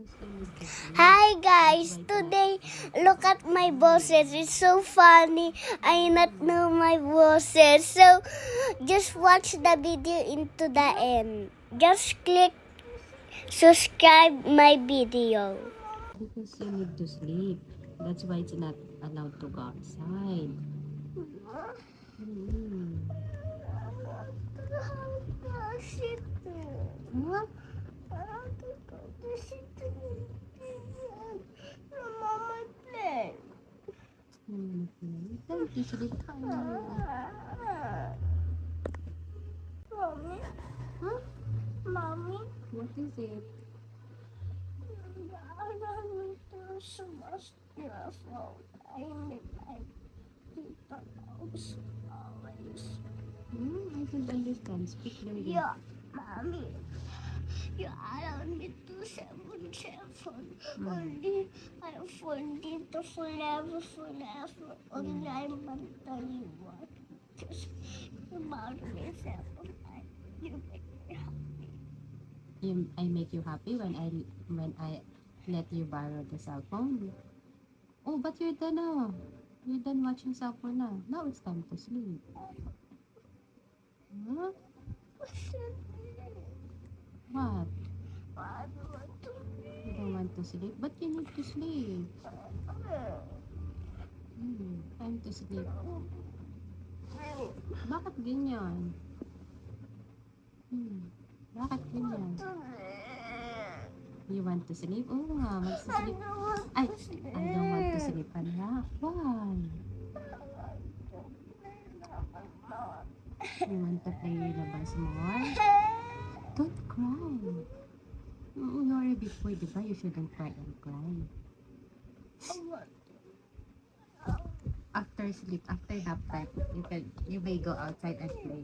Hi guys, today look at my bosses. It's so funny. I not know my bosses. So just watch the video into the end. Just click subscribe my video. Because you need to sleep. That's why it's not allowed to go outside. Mm. What? Time to sleep. Mommy, Huh? mommy, What is it? I don't need to so much careful. I need my people always. I don't understand. Speak slowly. Yeah, mommy. You allow me to seven. Only I forget to forever. Only I'm gonna tell you what. Just about me seven. You make me happy. I make you happy when I let you borrow the cell phone. Oh, but you're done now. You're done watching cell phone now. Now it's time to sleep. Huh? What? I want to You don't want to sleep, but you need to sleep. Time to sleep. Bakit ganyan? Bakit ganyan? You want to sleep? Oo nga, magsisleep. Ay, I don't want to sleep. Anak, why? You want to play with the bus more? Don't cry. You're a big boy, diba? You shouldn't cry and cry. After sleep, after nap time, you may go outside and play.